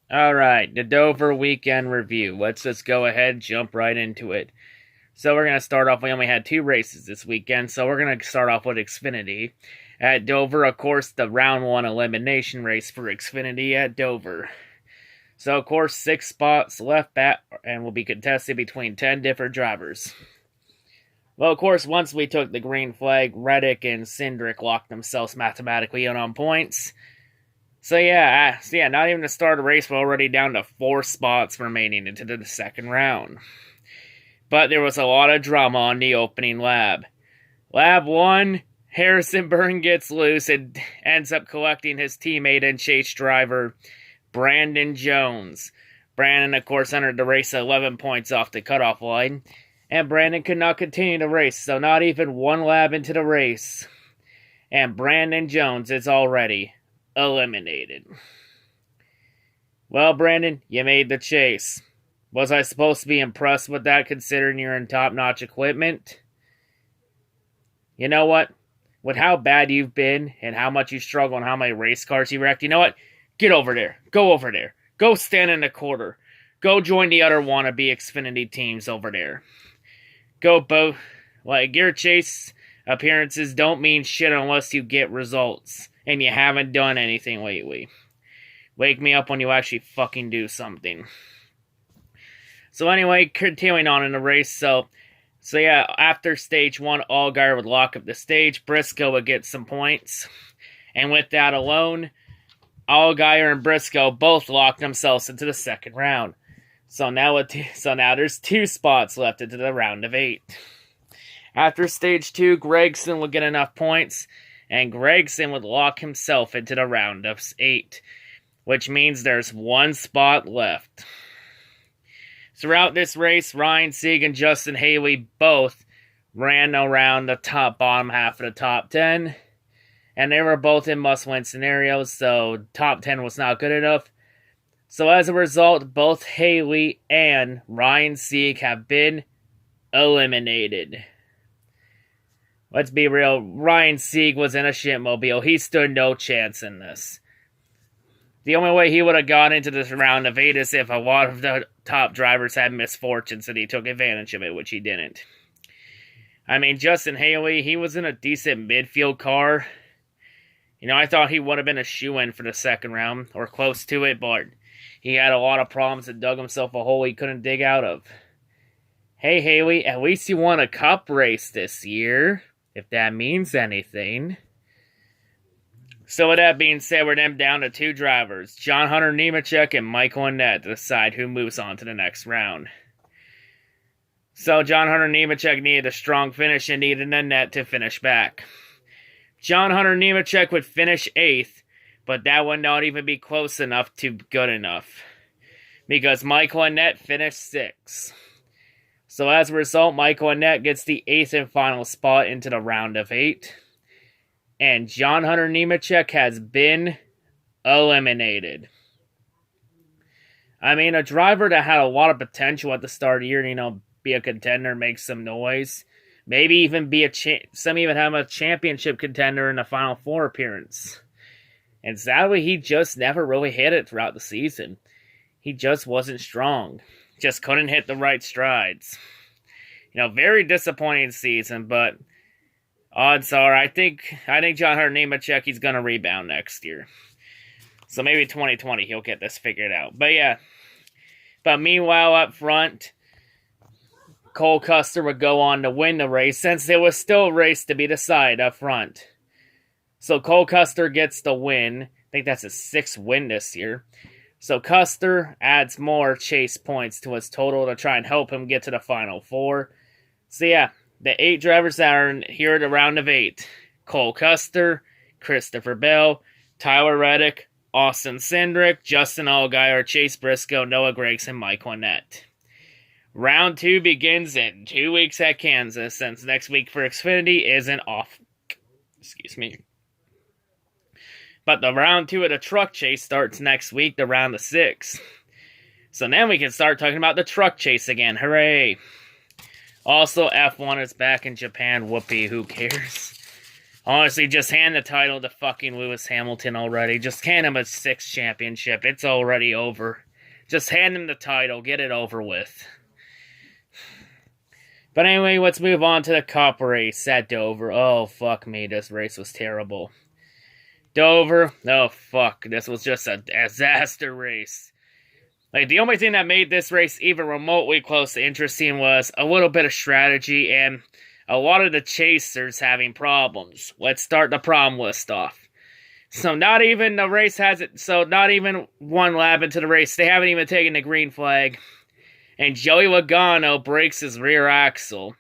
Alright, the Dover weekend review. Let's just go ahead, jump right into it. So we're going to start off, we only had 2 races this weekend, so we're going to start off with Xfinity. At Dover, of course, the round 1 elimination race for Xfinity at Dover. So, of course, 6 spots left and will be contested between 10 different drivers. Well, of course, once we took the green flag, Reddick and Cindric locked themselves mathematically in on points. So not even to start a race, we're already down to 4 spots remaining into the second round. But there was a lot of drama on the opening lap. Lap 1, Harrison Burton gets loose and ends up collecting his teammate and chase driver, Brandon Jones. Brandon, of course, entered the race at 11 points off the cutoff line, and Brandon could not continue the race, so not even 1 lap into the race. And Brandon Jones is already eliminated. Well, Brandon, you made the chase. Was I supposed to be impressed with that considering you're in top-notch equipment? You know what? With how bad you've been and how much you struggle and how many race cars you wrecked, you know what? Get over there. Go over there. Go stand in the quarter. Go join the other wannabe Xfinity teams over there. Go both. Like, your chase appearances don't mean shit unless you get results. And you haven't done anything lately. Wake me up when you actually fucking do something. So anyway, continuing on in the race, so after stage 1, Allgaier would lock up the stage, Briscoe would get some points, and with that alone, Allgaier and Briscoe both locked themselves into the second round. So now there's 2 spots left into the round of 8. After stage 2, Gragson would get enough points, and Gragson would lock himself into the round of 8, which means there's 1 spot left. Throughout this race, Ryan Sieg and Justin Haley both ran around the bottom half of the top 10, and they were both in must-win scenarios, so top 10 was not good enough. So as a result, both Haley and Ryan Sieg have been eliminated. Let's be real, Ryan Sieg was in a shitmobile. He stood no chance in this. The only way he would have gone into this round of 8 is if a lot of the top drivers had misfortunes and he took advantage of it, which he didn't. I mean, Justin Haley, he was in a decent midfield car. You know, I thought he would have been a shoo-in for the second round, or close to it, but he had a lot of problems and dug himself a hole he couldn't dig out of. Hey, Haley, at least you won a cup race this year, if that means anything. So with that being said, we're then down to 2 drivers, John Hunter Nemechek and Michael Annett, to decide who moves on to the next round. So John Hunter Nemechek needed a strong finish and needed Annett to finish back. John Hunter Nemechek would finish 8th, but that would not even be close enough to good enough, because Michael Annett finished 6th. So as a result, Michael Annett gets the 8th and final spot into the round of 8. And John Hunter Nemechek has been eliminated. I mean, a driver that had a lot of potential at the start of the year, be a contender, make some noise. Maybe even be some even have a championship contender in the Final Four appearance. And sadly, he just never really hit it throughout the season. He just wasn't strong. Just couldn't hit the right strides. Very disappointing season, but odds are, I think John Hunter Nemechek, he's going to rebound next year. So maybe 2020 he'll get this figured out. But yeah. But meanwhile, up front, Cole Custer would go on to win the race, since there was still a race to be decided up front. So Cole Custer gets the win. I think that's his 6th win this year. So Custer adds more chase points to his total to try and help him get to the Final Four. So yeah. The 8 drivers that are here at the round of 8. Cole Custer, Christopher Bell, Tyler Reddick, Austin Cindric, Justin Allgaier, Chase Briscoe, Noah Gragson, Michael Annett. Round 2 begins in 2 weeks at Kansas, since next week for Xfinity isn't off. But the round 2 of the truck chase starts next week, the round of 6. So then we can start talking about the truck chase again. Hooray! Also, F1 is back in Japan. Whoopee, who cares? Honestly, just hand the title to fucking Lewis Hamilton already. Just hand him a 6th championship. It's already over. Just hand him the title. Get it over with. But anyway, let's move on to the Cup race at Dover. Oh, fuck me. This race was terrible. Dover. Oh, fuck. This was just a disaster race. Like, the only thing that made this race even remotely close to interesting was a little bit of strategy and a lot of the chasers having problems. Let's start the problem list off. So not even one lap into the race, they haven't even taken the green flag. And Joey Logano breaks his rear axle.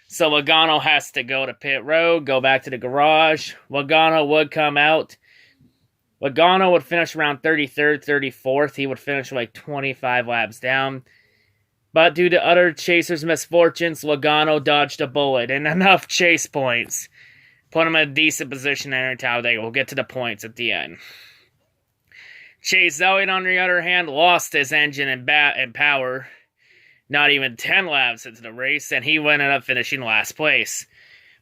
So Logano has to go to pit road, go back to the garage. Logano would come out. Logano would finish around 33rd, 34th. He would finish like 25 laps down. But due to other chasers' misfortunes, Logano dodged a bullet and enough chase points. Put him in a decent position there in Talladega. We'll get to the points at the end. Chase Elliott, on the other hand, lost his engine and power. Not even 10 laps into the race, and he ended up finishing last place.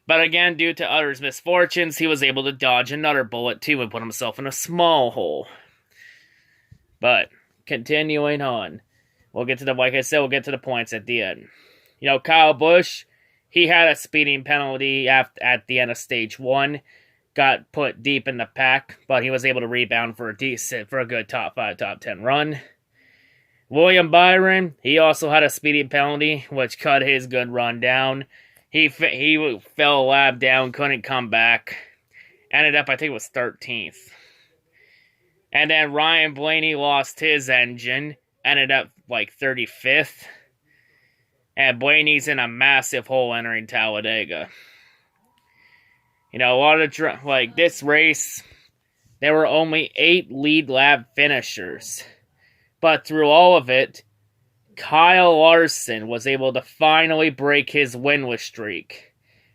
But again, due to others' misfortunes, he was able to dodge another bullet too and put himself in a small hole. But, continuing on. Like I said, we'll get to the points at the end. You know, Kyle Busch, he had a speeding penalty at the end of stage 1. Got put deep in the pack, but he was able to rebound for a good top 5, top 10 run. William Byron, he also had a speeding penalty, which cut his good run down. He fell a lap down, couldn't come back. Ended up, I think it was 13th. And then Ryan Blaney lost his engine. Ended up like 35th. And Blaney's in a massive hole entering Talladega. You know, a lot of this race, there were only 8 lead lap finishers. But through all of it, Kyle Larson was able to finally break his winless streak.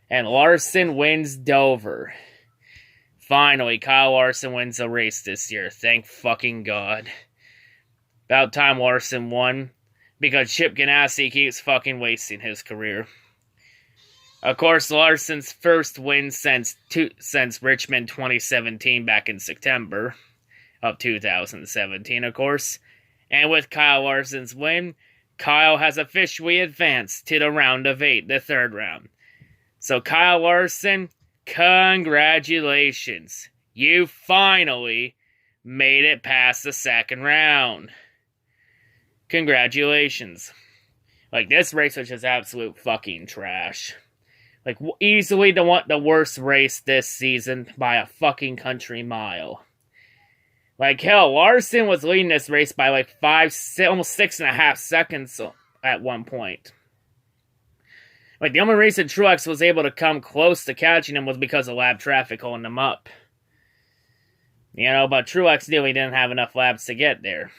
And Larson wins Dover. Finally, Kyle Larson wins a race this year. Thank fucking God. About time Larson won. Because Chip Ganassi keeps fucking wasting his career. Of course, Larson's first win since Richmond 2017 back in September of 2017, of course. And with Kyle Larson's win, Kyle has officially advanced to the round of 8, the 3rd round. So Kyle Larson, congratulations. You finally made it past the 2nd round. Congratulations. Like, this race was just absolute fucking trash. Like, easily the worst race this season by a fucking country mile. Like, hell, Larson was leading this race by like almost 6.5 seconds at one point. Like, the only reason Truex was able to come close to catching him was because of lap traffic holding him up. You know, but Truex knew he didn't have enough laps to get there.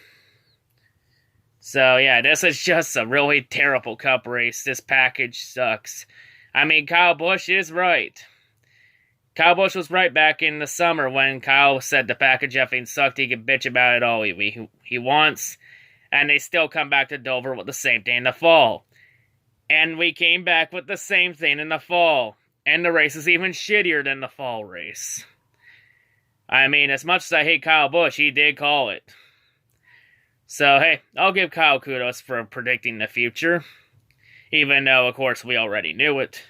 So, yeah, this is just a really terrible Cup race. This package sucks. I mean, Kyle Busch is right. Kyle Busch was right back in the summer when Kyle said the package effing sucked. He could bitch about it all he wants. And they still come back to Dover with the same thing in the fall. And we came back with the same thing in the fall. And the race is even shittier than the fall race. I mean, as much as I hate Kyle Busch, he did call it. So, hey, I'll give Kyle kudos for predicting the future. Even though, of course, we already knew it.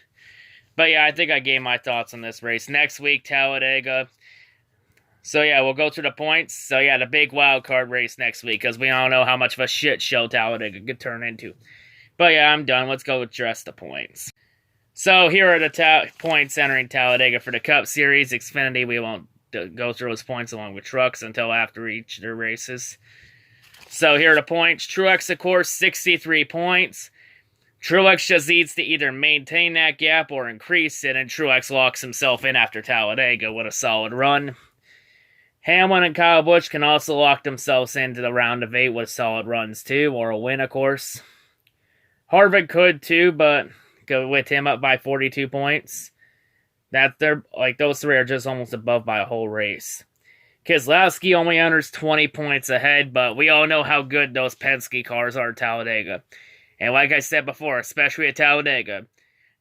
But yeah, I think I gave my thoughts on this race. Next week, Talladega. So yeah, we'll go through the points. So yeah, the big wild card race next week. Because we all know how much of a shit show Talladega could turn into. But yeah, I'm done. Let's go with just the points. So here are the points entering Talladega for the Cup Series. Xfinity, we won't go through those points along with trucks until after each of their races. So here are the points. Truex, of course, 63 points. Truex just needs to either maintain that gap or increase it, and Truex locks himself in after Talladega with a solid run. Hamlin and Kyle Busch can also lock themselves into the round of 8 with solid runs too, or a win, of course. Harvick could too, but go with him up by 42 points. Those 3 are just almost above by a whole race. Keselowski only enters 20 points ahead, but we all know how good those Penske cars are at Talladega. And like I said before, especially at Talladega,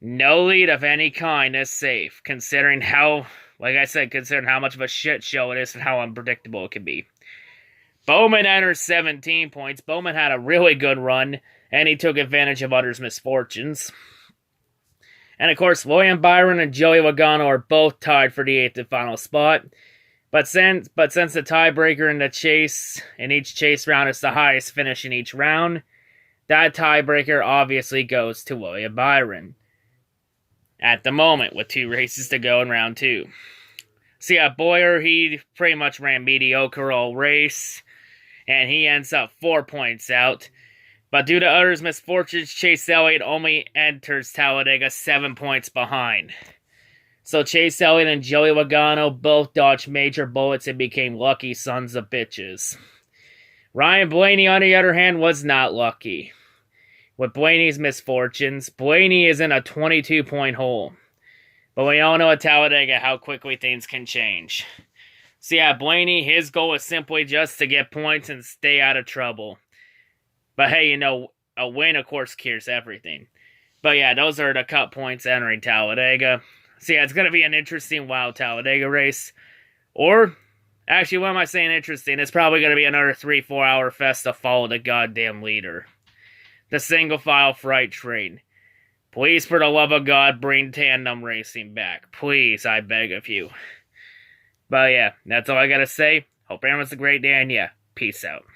No lead of any kind is safe, considering how, like I said, considering how much of a shit show it is and how unpredictable it can be. Bowman enters 17 points. Bowman had a really good run, and he took advantage of others' misfortunes. And of course, William Byron and Joey Logano are both tied for the 8th and final spot. But since the tiebreaker in the chase, in each chase round, is the highest finish in each round, that tiebreaker obviously goes to William Byron. At the moment, with 2 races to go in round 2. So yeah, Boyer, he pretty much ran mediocre all race, and he ends up 4 points out. But due to others' misfortunes, Chase Elliott only enters Talladega 7 points behind. So Chase Elliott and Joey Logano both dodged major bullets and became lucky sons of bitches. Ryan Blaney, on the other hand, was not lucky. With Blaney's misfortunes, Blaney is in a 22-point hole. But we all know at Talladega how quickly things can change. So yeah, Blaney, his goal is simply just to get points and stay out of trouble. But hey, you know, a win, of course, cures everything. But yeah, those are the cut points entering Talladega. So yeah, it's going to be an interesting wild Talladega race. Or, actually, what am I saying interesting? It's probably going to be another 3-4 hour fest to follow the goddamn leader. The single file freight train. Please, for the love of God, bring tandem racing back. Please, I beg of you. But yeah, that's all I got to say. Hope everyone's a great day, and yeah, peace out.